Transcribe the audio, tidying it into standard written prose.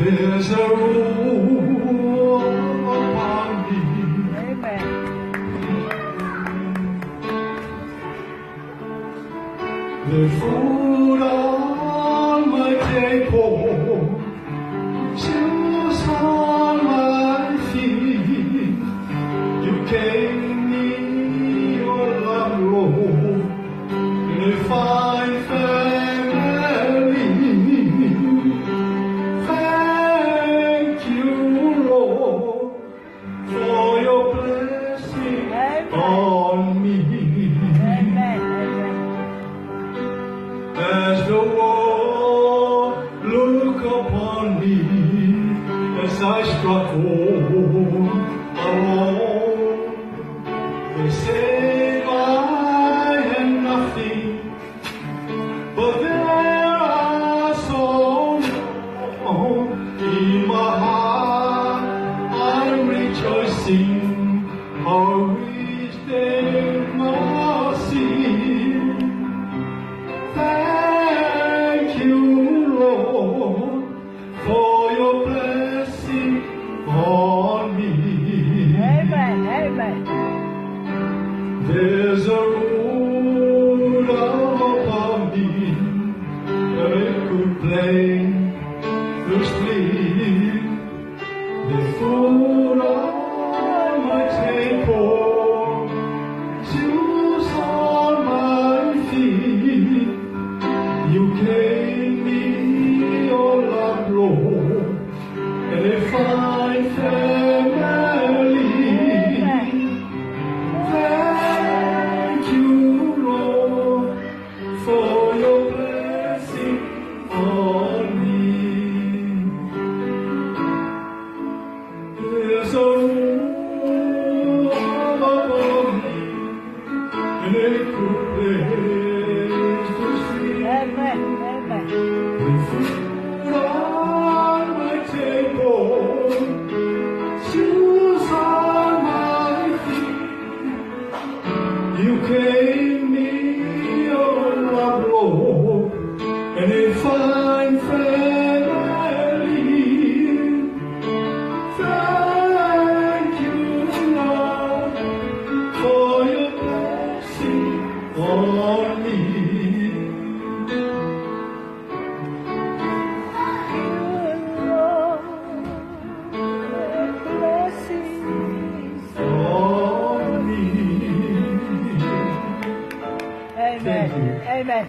There's a rule upon me. Amen. The food on my table, shoes on my feet. You gave me your love, Lord, and a fine family. Thank you, Lord, for your blessing on me. Amen. As the world look upon me, as I struggle alone, they say I am nothing, but there are some in my heart. I'm rejoicing, how rich they must see. Thank you, Lord, for your blessing on me. Amen. Amen. There's a rule upon me, a good plane to sleep. The food on my table, shoes on my feet. You gave me your love, Lord, and a fine family. Thank you, Lord, for your blessing on me. There's a rule upon me, and a good place to sleep. Amen. Amen. With food on my table, shoes on my feet. You gave me your love, Lord, and a fine family. Thank you, Lord, for your blessing on me. Amen. Amen.